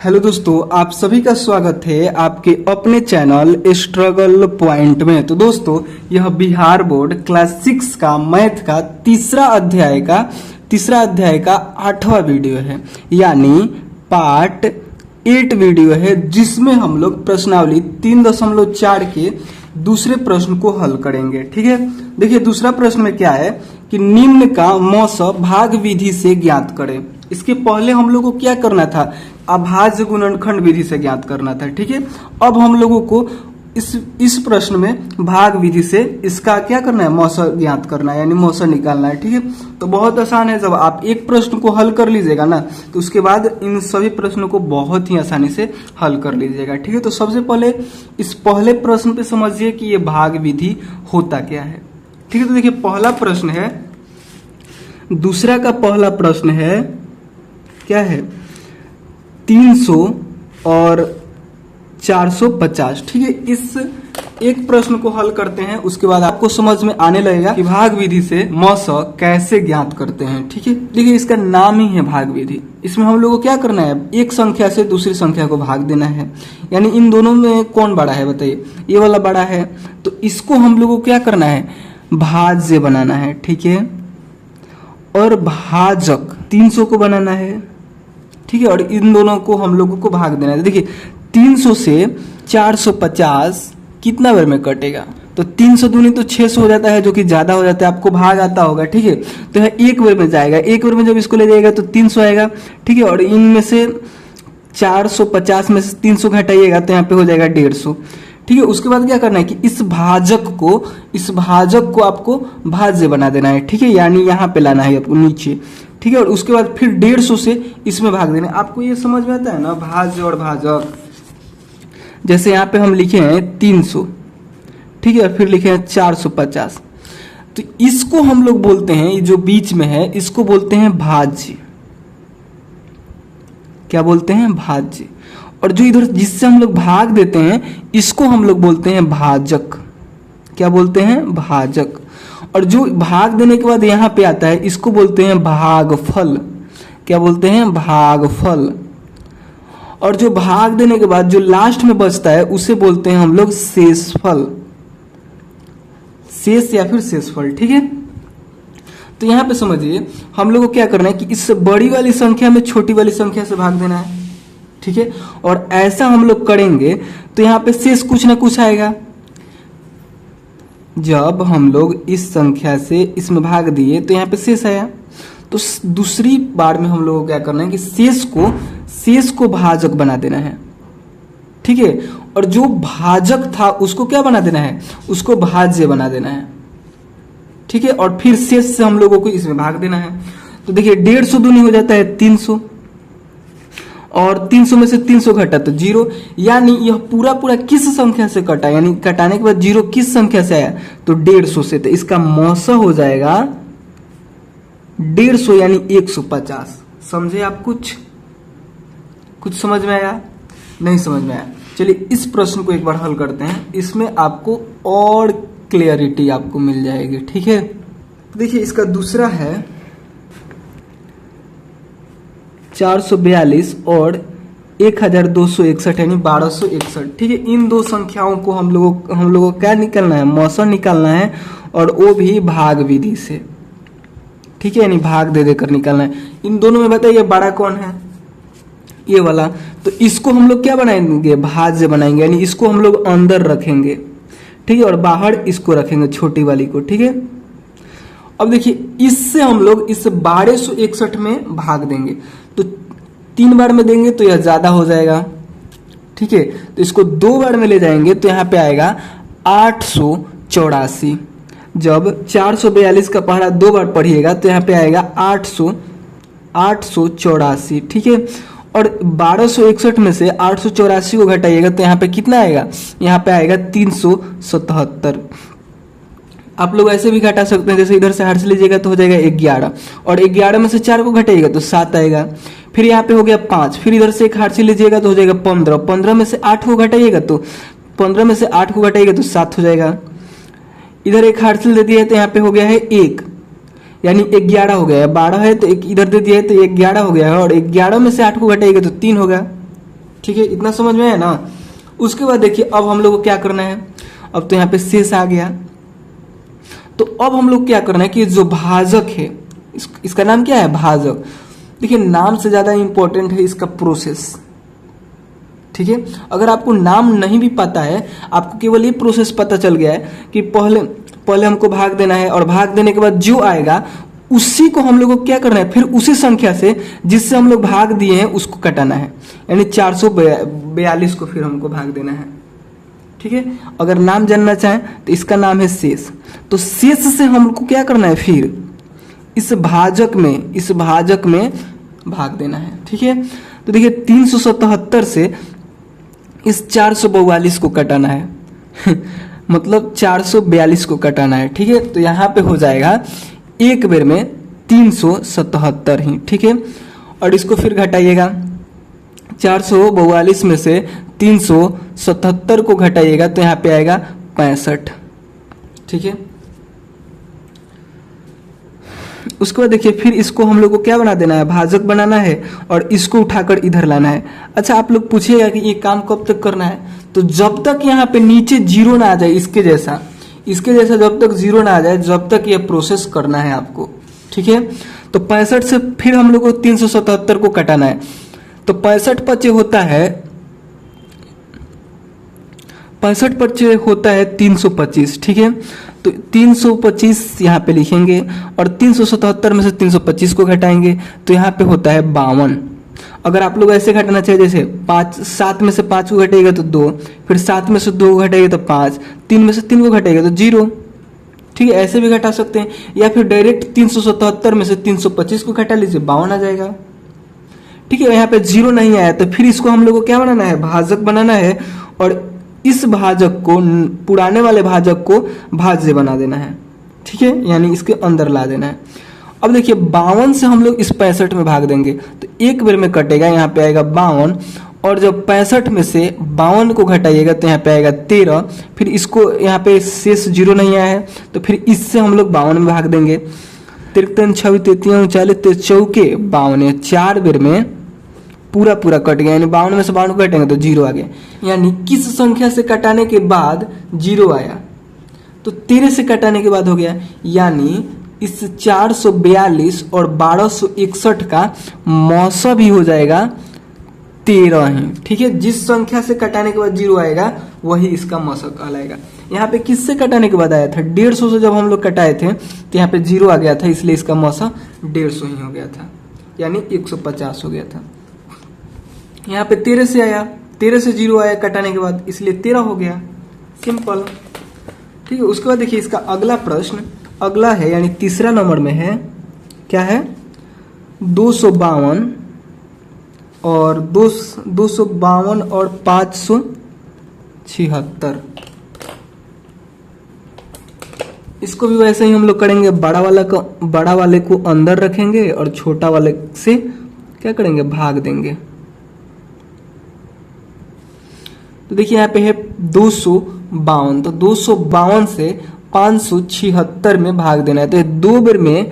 Hello दोस्तों, आप सभी का स्वागत है आपके अपने चैनल स्ट्रगल पॉइंट में। तो दोस्तों, यह बिहार बोर्ड क्लास 6 का मैथ का तीसरा अध्याय का 8वां वीडियो है, यानी पार्ट 8 वीडियो है, जिसमें हम लोग प्रश्नावली 3.4 के दूसरे प्रश्न को हल करेंगे। ठीक है, देखिए दूसरा प्रश्न में क्या है कि निम्न का मौस भाग विधि से ज्ञात करें। इसके पहले हम लोगों को क्या करना था, अभाज्य गुणनखंड विधि से ज्ञात करना था। ठीक है, अब हम लोगों को इस प्रश्न में भाग विधि से इसका क्या करना है, मौस ज्ञात करना है, यानी मौस निकालना है। ठीक है, तो बहुत आसान है। जब आप एक प्रश्न को हल कर लीजिएगा ना, तो उसके बाद इन सभी प्रश्नों को बहुत ही आसानी से हल कर लीजिएगा। ठीक है, तो सबसे पहले इस पहले प्रश्न पे समझिए कि ये भाग विधि होता क्या है। ठीक है, तो देखिए पहला प्रश्न है, दूसरा का पहला प्रश्न है क्या है, 300 और 450। ठीक है, इस एक प्रश्न को हल करते हैं, उसके बाद आपको समझ में आने लगेगा कि भाग विधि से मौस कैसे ज्ञात करते हैं। ठीक है, देखिए इसका नाम ही है भाग विधि। इसमें हम लोग को क्या करना है, एक संख्या से दूसरी संख्या को भाग देना है। यानी इन दोनों में कौन बड़ा है बताइए, ये वाला बड़ा है, तो इसको हम लोग को क्या करना है, भाज्य बनाना है। ठीक है, और भाजक 300 को बनाना है। ठीक है, और इन दोनों को हम लोगों को भाग देना है। देखिए 300 से 450 कितना बार में कटेगा, तो 300 दूनी तो 600 हो जाता है, जो कि ज्यादा हो जाता है, आपको भाग आता होगा। ठीक है, तो यह एक बार में जाएगा, एक बार में जब इसको ले जाएगा तो 300 आएगा। ठीक है, और इनमें से 450 में से 300 घटाइएगा तो यहाँ पे हो जाएगा 150। ठीक है, उसके बाद क्या करना है कि इस भाजक को आपको भाज्य बना देना है। ठीक है, यानी यहाँ पे लाना है आपको नीचे। ठीक है, और उसके बाद फिर 150 से इसमें भाग देना है। आपको ये समझ में आता है ना, भाज्य और भाजक। जैसे यहाँ पे हम लिखे हैं 300, ठीक है, और फिर लिखे हैं 450, तो इसको हम लोग बोलते हैं, ये जो बीच में है इसको बोलते हैं भाज्य। क्या बोलते हैं, भाज्य। और जो इधर जिससे हम लोग भाग देते हैं इसको हम लोग बोलते हैं भाजक। क्या बोलते हैं, भाजक। और जो भाग देने के बाद यहाँ पे आता है इसको बोलते हैं भागफल। क्या बोलते हैं, भागफल। और जो भाग देने के बाद जो लास्ट में बचता है उसे बोलते हैं हम लोग शेषफल, शेष या फिर शेषफल। ठीक है, तो यहाँ पे समझिए हम लोग को क्या करना है कि इस बड़ी वाली संख्या में छोटी वाली संख्या से भाग देना है। ठीक है, और ऐसा हम लोग करेंगे तो यहाँ पे शेष कुछ ना कुछ आएगा। जब हम लोग इस संख्या से इसमें भाग दिए तो यहाँ पे शेष आया, तो दूसरी बार में हम लोग को क्या करना है कि शेष को भाजक बना देना है। ठीक है, और जो भाजक था उसको क्या बना देना है, उसको भाज्य बना देना है। ठीक है, और फिर शेष से हम लोगों को इसमें भाग देना है। तो देखिए 150 दूनी हो जाता है 300, और 300 में से 300 घटा तो 0, यानी यह पूरा किस संख्या से कटा, यानी कटाने के बाद 0 किस संख्या से आया, तो 150 से। तो इसका मौस हो जाएगा 150, यानी 150। समझे आप, कुछ समझ में आया, नहीं समझ में आया। चलिए इस प्रश्न को एक बार हल करते हैं, इसमें आपको और क्लियरिटी आपको मिल जाएगी। ठीक है, देखिए इसका दूसरा है 442 और 1261, यानी 1261। ठीक है, इन दो संख्याओं को हम लोगों को क्या निकालना है, मौस निकालना है, और वो भी भाग विधि से। ठीक है, यानी भाग दे देकर निकालना है। इन दोनों में बताइए बड़ा कौन है, ये वाला। तो इसको हम लोग क्या बनाएंगे, भाज्य बनाएंगे, यानी इसको हम लोग अंदर रखेंगे। ठीक है, और बाहर इसको रखेंगे, छोटी वाली को। ठीक है, अब देखिए इससे हम लोग इस 1261 में भाग देंगे, तो 3 बार में देंगे तो यह ज्यादा हो जाएगा। ठीक है, तो इसको 2 बार में ले जाएंगे तो यहाँ पे आएगा 884। जब 442 का पहाड़ा 2 बार पढ़िएगा तो यहाँ पे आएगा 884। ठीक है, और 1261 में से 884 को घटाइएगा तो यहाँ पे कितना आएगा, यहाँ पे आएगा 377। आप लोग ऐसे भी घटा सकते हैं, जैसे इधर से 8 से लीजिएगा तो हो जाएगा 11, और 11 में से 4 को घटाइएगा तो 7 आएगा। फिर यहाँ पे हो गया 5, फिर इधर से एक 8 से लीजिएगा तो हो जाएगा 15, 15 में से 8 को घटाइएगा तो 15 में से 8 को घटाइएगा तो 7 हो जाएगा। इधर एक 8 से दे दिया है तो यहाँ पे हो गया है 1, यानी 11 हो गया है। 12 है तो एक इधर दे दिया है तो 11 हो गया है, और 11 में से 8 को घटाइएगा तो 3 होगा। ठीक है, इतना समझ में है ना। उसके बाद देखिए अब हम लोग को क्या करना है, अब तो यहाँ पे शेष आ गया, तो अब हम लोग क्या करना है कि जो भाजक है इसका नाम क्या है, भाजक। देखिए नाम से ज्यादा इंपॉर्टेंट है इसका प्रोसेस। ठीक है, अगर आपको नाम नहीं भी पता है, आपको केवल ये प्रोसेस पता चल गया है कि पहले हमको भाग देना है, और भाग देने के बाद जो आएगा उसी को हम लोग को क्या करना है, फिर उसी संख्या से जिससे हम लोग भाग दिए हैं उसको कटाना है, यानी 442 को फिर हमको भाग देना है। ठीक है, अगर नाम जानना चाहें तो इसका नाम है शेष। तो शेष से हमको क्या करना है, फिर इस भाजक में भाग देना है। ठीक है, तो देखिए 377 से इस 442 को कटाना है मतलब 442 को कटाना है। ठीक है, तो यहाँ पे हो जाएगा एक बेर में 377 ही। ठीक है, और इसको फिर घटाइएगा, 442 में से 377 को घटाइएगा तो यहाँ पे आएगा 65। ठीक है, उसके बाद देखिए फिर इसको हम लोग को क्या बना देना है, भाजक बनाना है, और इसको उठाकर इधर लाना है। अच्छा, आप लोग पूछिएगा कि ये काम कब तक करना है, तो जब तक यहाँ पे नीचे जीरो ना आ जाए, इसके जैसा जब तक जीरो ना आ जाए, जब तक ये प्रोसेस करना है आपको। ठीक है, तो 65 से फिर हम लोग को 377 को कटाना है, तो 65 पचे होता है 325। ठीक है, तो 325 यहाँ पे लिखेंगे, और 377 में से 325 को घटाएंगे तो यहाँ पे होता है 52। अगर आप लोग ऐसे घटाना चाहिए, जैसे 7 में से 5 को घटाएगा तो 2, फिर 7 में से 2 को घटाएगा तो 5, 3 में से 3 को घटाएगा तो 0। ठीक है, ऐसे भी घटा सकते हैं, या फिर डायरेक्ट 377 में से 325 को घटा लीजिए, 52 आ जाएगा। ठीक है, यहाँ पे 0 नहीं आया तो फिर इसको हम लोग को क्या बनाना है, भाजक बनाना है, और इस भाजक को, पुराने वाले भाजक को भाज्य बना देना है। ठीक है, यानी इसके अंदर ला देना है। अब देखिए 52 से हम लोग इस 65 में भाग देंगे तो एक बार में कटेगा, यहाँ पे आएगा 52, और जब 65 में से 52 को घटाइएगा तो यहाँ पे आएगा 13। फिर इसको यहाँ पे शेष 0 नहीं आया है तो फिर इससे हम लोग 52 में भाग देंगे। 53 26 33 39 चौके 52, 4 बेर में पूरा कट गया, यानी 52 में से 52 को कटेंगे तो 0 आ गया। यानी किस संख्या से कटाने के बाद 0 आया, तो 13 से कटाने के बाद हो गया, यानी इस 442 और 1261 का मौसा भी हो जाएगा 13 ही। ठीक है, जिस संख्या से कटाने के बाद 0 आएगा वही इसका मौसा कहलाएगा। यहाँ पे किससे कटाने के बाद आया था, 150 से जब हम लोग कटाए थे तो यहाँ पे 0 आ गया था, इसलिए इसका मौसा 150 ही हो गया था, यानी 150 हो गया था। यहाँ पे 13 से आया, 13 से 0 आया कटाने के बाद, इसलिए 13 हो गया, सिंपल। ठीक है, उसके बाद देखिए इसका अगला प्रश्न अगला है, यानी तीसरा नंबर में है, क्या है, 252 और 576। इसको भी वैसे ही हम लोग करेंगे, बड़ा वाले को अंदर रखेंगे और छोटा वाले से क्या करेंगे, भाग देंगे। तो देखिए यहाँ पे है 252, तो 252 से 576 में भाग देना है, तो ये 2 बार में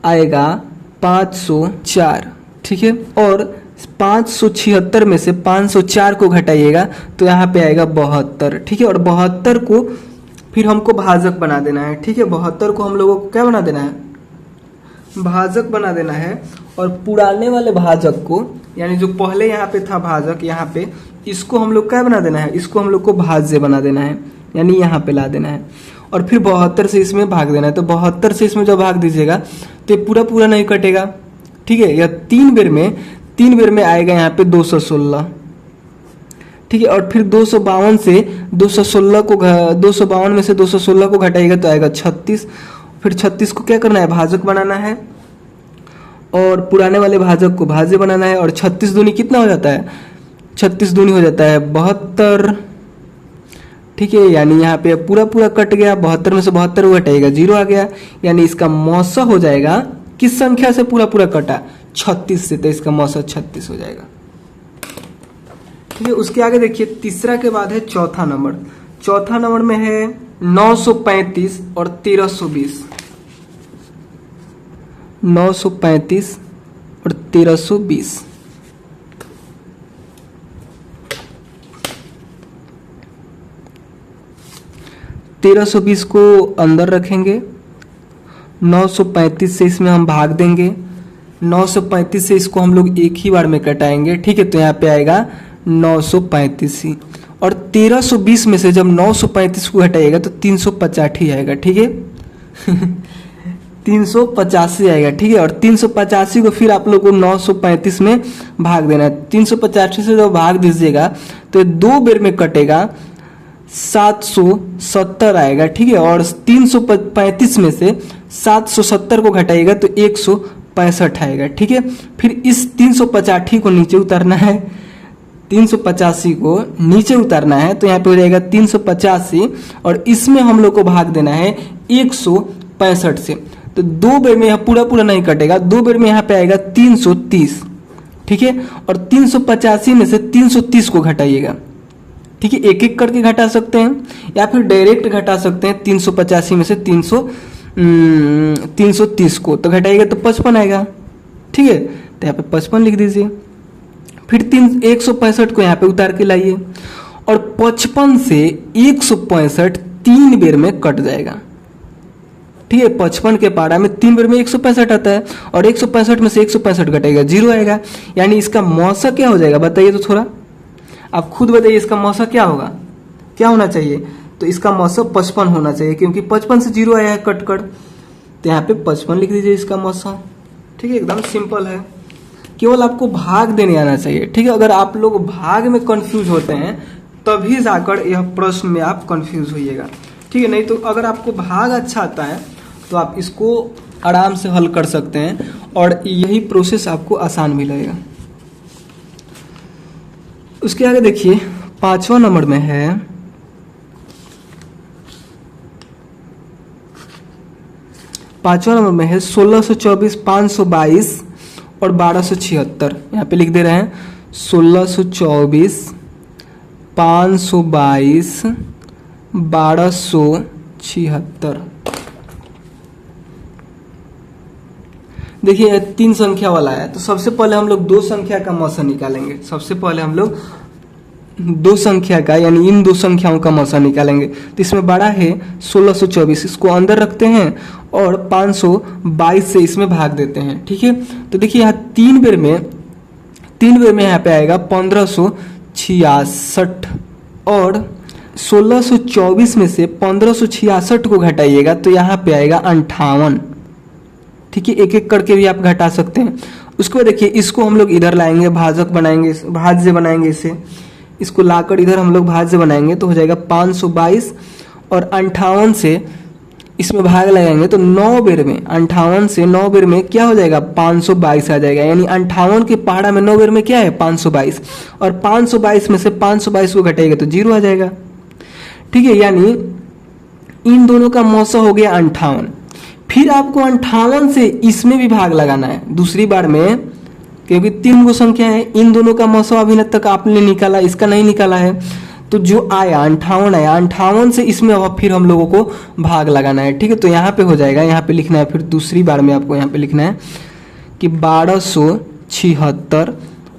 आएगा 504। ठीक है, और 576 में से 504 को घटाइएगा तो यहाँ पे आएगा 72। ठीक है, और 72 को फिर हमको भाजक बना देना है। ठीक है, 72 को हम लोगों को क्या बना देना है, भाजक बना देना है, और पुराने वाले भाजक को, यानी जो पहले यहाँ पे था भाजक, यहाँ पे इसको हम लोग क्या बना देना है, इसको हम लोग को भाज्य बना देना है, यानी यहाँ पे ला देना है, और फिर 72 से इसमें भाग देना है। तो 72 से इसमें जब भाग दीजिएगा तो ये पूरा नहीं कटेगा। ठीक है, या 3 बार में आएगा यहाँ पे 216। ठीक है, और फिर 252 से 252 में से 216 को घटाइएगा तो आएगा 36। फिर 36 को क्या करना है, भाजक बनाना है, और पुराने वाले भाजक को भाज्य बनाना है, और 36 दूनी कितना हो जाता है, 36 दूनी हो जाता है 72। ठीक है, यानी यहाँ पे पूरा कट गया, 72 में से 72 घटाइएगा 0 आ गया, यानी इसका मौसा हो जाएगा, किस संख्या से पूरा कटा, 36 से, तो इसका मौसा 36 हो जाएगा। ठीक है, उसके आगे देखिए तीसरा के बाद है चौथा नंबर में है 935 और 1320। 935 और 1320। 1320 को अंदर रखेंगे, 935 से इसमें हम भाग देंगे, 935 से इसको हम लोग एक ही बार में कटाएंगे, ठीक है। तो यहाँ पे आएगा 935 ही, और 1320 में से जब 935 को घटाइएगा तो 385 आएगा, ठीक है। 385 आएगा, ठीक है। और 385 को फिर आप लोग को 935 में भाग देना है। 385 से जब भाग दीजिएगा तो 2 बेर में कटेगा, 770 आएगा, ठीक है। और 335 में से 770 को घटाइएगा तो 165 आएगा, ठीक है। फिर इस 385 को नीचे उतारना है, 385 को नीचे उतारना है, तो यहाँ पे हो जाएगा 385, और इसमें हम लोग को भाग देना है 165 से। तो 2 बेर में यह पूरा पूरा नहीं कटेगा, 2 बेर में यहाँ पे आएगा 330, ठीक है। और 385 में से 330 को घटाइएगा, ठीक है। एक एक करके घटा सकते हैं या फिर डायरेक्ट घटा सकते हैं। 385 में से 330 को तो घटाइएगा तो 55 आएगा, ठीक है। तो यहाँ पे 55 लिख दीजिए। फिर 165 को यहाँ पे उतार के लाइए, और 55 से 165 3 बेर में कट जाएगा, ठीक है। 55 के पारा में 3 बेर में 165 आता है, और 165 में से 165 घटेगा, 0 आएगा। यानी इसका मौसा क्या हो जाएगा बताइए तो थोड़ा, आप खुद बताइए इसका मौसा क्या होगा, क्या होना चाहिए। तो इसका मौसा 55 होना चाहिए, क्योंकि 55 से 0 आया है कट कर, तो यहाँ पे 55 लिख दीजिए इसका मौसा, ठीक है। एकदम सिंपल है, केवल आपको भाग देने आना चाहिए, ठीक है। अगर आप लोग भाग में कंफ्यूज होते हैं तभी जाकर यह प्रश्न में आप कंफ्यूज होइएगा, ठीक है। नहीं तो अगर आपको भाग अच्छा आता है तो आप इसको आराम से हल कर सकते हैं, और यही प्रोसेस आपको आसान भी लगेगा। उसके आगे देखिए 5वां नंबर में है 1624, 522 और 1276। यहाँ पे लिख दे रहे हैं 1624, 522, 1276। देखिए 3 संख्या वाला है, तो सबसे पहले हम लोग 2 संख्या का मौसा निकालेंगे। सबसे पहले हम लोग 2 संख्या का, यानी इन 2 संख्याओं का मौसा निकालेंगे। तो इसमें बड़ा है 1624, इसको अंदर रखते हैं और 522 से इसमें भाग देते हैं, ठीक है। तो देखिए यहाँ 3 बेर में यहाँ पे आएगा 1566, और 1624 में से 1566 को घटाइएगा तो यहाँ पे आएगा 58, ठीक है। एक एक करके भी आप घटा सकते हैं। उसके बाद देखिए इसको हम लोग इधर लाएंगे, भाजक बनाएंगे, भाज्य बनाएंगे इसे, इसको लाकर इधर हम लोग भाज्य बनाएंगे तो हो जाएगा 522, और 58 से इसमें भाग लगाएंगे तो 9 बेर में, 58 से 9 बेर में क्या हो जाएगा 522 आ जाएगा। यानी 58 के पहाड़ा में 9 बेर में क्या है 522, और 522 में से 522 को घटाएगा तो 0 आ जाएगा, ठीक है। यानी इन दोनों का मौसा हो गया 58। फिर आपको 58 से इसमें भी भाग लगाना है दूसरी बार में, क्योंकि 3 गो संख्या है। इन दोनों का मौसा अभी तक आपने निकाला, इसका नहीं निकाला है। तो जो आया 58 आया, 58 से इसमें अब फिर हम लोगों को भाग लगाना है, ठीक है। तो यहाँ पे हो जाएगा, यहाँ पे लिखना है, फिर दूसरी बार में आपको यहाँ पे लिखना है कि 1276,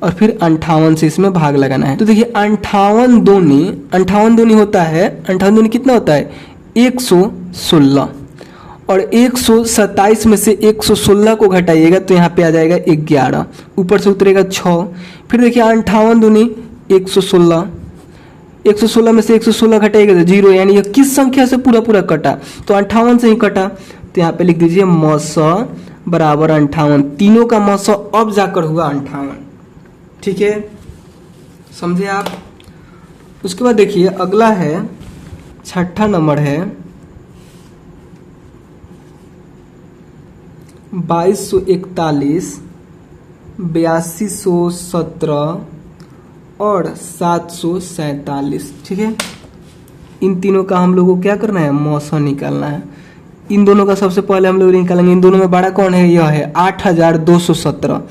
और फिर 58 से इसमें भाग लगाना है। तो देखिए 58 दूनी होता है, 58 दूनी कितना होता है 116, और 127 में से 116 को घटाइएगा तो यहाँ पे आ जाएगा 11, ऊपर से उतरेगा 6। फिर देखिए 58 दूनी 116, 116 में से 116 घटाइएगा तो 0, यानी यह किस संख्या से पूरा पूरा कटा, तो 58 से ही कटा। तो यहाँ पे लिख दीजिए मौसा बराबर 58, तीनों का मौसा अब जाकर हुआ 58, ठीक है, समझे आप। उसके बाद देखिए अगला है 6ठा नंबर है 2241, 8217 और 747, ठीक है। इन तीनों का हम लोगों को क्या करना है मौसा निकालना है। इन दोनों का सबसे पहले हम लोग निकालेंगे। इन दोनों में बड़ा कौन है, यह है 8217।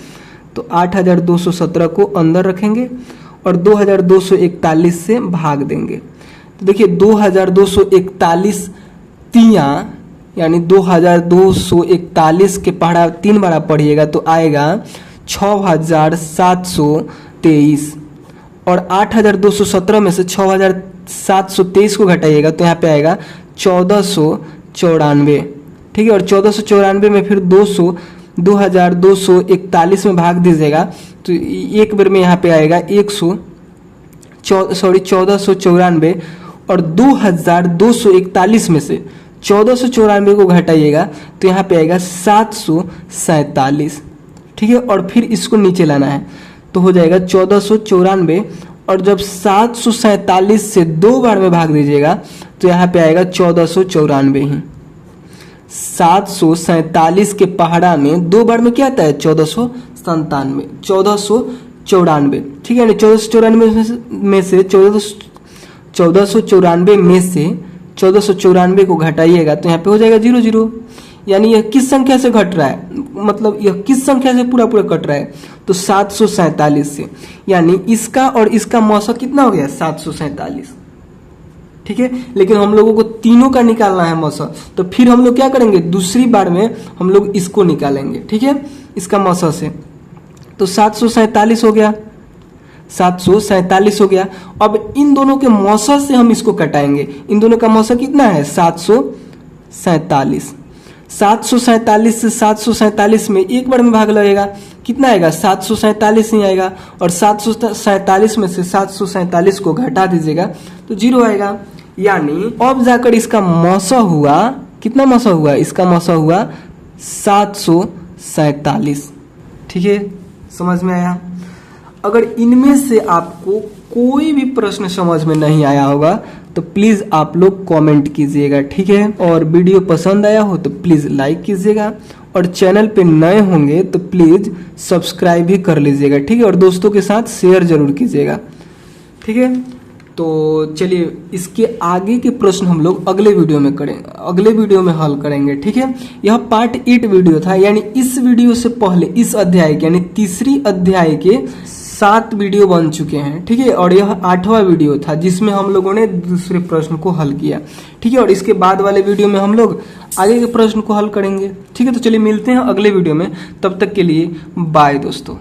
तो 8217 को अंदर रखेंगे और 2241 से भाग देंगे। तो देखिए 2241 तिया, यानी 2241 के पढ़ा 3 बार पढ़िएगा तो आएगा 6723, और 8217 में से 6723 को घटाइएगा तो यहाँ पे आएगा 1494, ठीक है। और 1494 में फिर 2241 में भाग दीजिएगा तो एक बार में यहाँ पे आएगा 1494 और 2241 में से 1494 को घटाइएगा तो यहाँ पे आएगा 747, ठीक है। और फिर इसको नीचे लाना है तो हो जाएगा 1494 और जब 747 से 2 बार में भाग दीजिएगा तो यहाँ पे आएगा 1494 ही। 747 के पहाड़ा में 2 बार में क्या आता है 1494, ठीक है। 1494 में से 1494 को घटाइएगा तो यहाँ पे हो जाएगा 00। यानी यह किस संख्या से घट रहा है, मतलब यह किस संख्या से पूरा कट रहा है तो 747 से। यानी इसका और इसका मौसम कितना हो गया 747, ठीक है। लेकिन हम लोगों को तीनों का निकालना है मौसम, तो फिर हम लोग क्या करेंगे, दूसरी बार में हम लोग इसको निकालेंगे, ठीक है, इसका मौसम से। तो 747 हो गया, 747 हो गया। अब इन दोनों के मौसम से हम इसको कटाएंगे। इन दोनों का मौसम कितना है 747। 747 से 747 में एक बार में भाग लगेगा, कितना आएगा 747 ही आएगा। और 747 में से 747 को घटा दीजिएगा तो 0 आएगा। यानी अब जाकर इसका मौसम हुआ, कितना मौसम हुआ, इसका मौसम हुआ 747, ठीक है। समझ में आया। अगर इनमें से आपको कोई भी प्रश्न समझ में नहीं आया होगा तो प्लीज आप लोग कमेंट कीजिएगा, ठीक है। और वीडियो पसंद आया हो तो प्लीज लाइक कीजिएगा और चैनल पे नए होंगे तो प्लीज सब्सक्राइब भी कर लीजिएगा, ठीक है। और दोस्तों के साथ शेयर जरूर कीजिएगा, ठीक है। तो चलिए इसके आगे के प्रश्न हम लोग अगले वीडियो में हल करेंगे, ठीक है। यह पार्ट 8 वीडियो था, यानी इस वीडियो से पहले इस अध्याय के यानी तीसरी अध्याय के 7 वीडियो बन चुके हैं, ठीक है। और यह 8वां वीडियो था जिसमें हम लोगों ने दूसरे प्रश्न को हल किया, ठीक है। और इसके बाद वाले वीडियो में हम लोग आगे के प्रश्न को हल करेंगे, ठीक है। तो चलिए मिलते हैं अगले वीडियो में, तब तक के लिए बाय दोस्तों।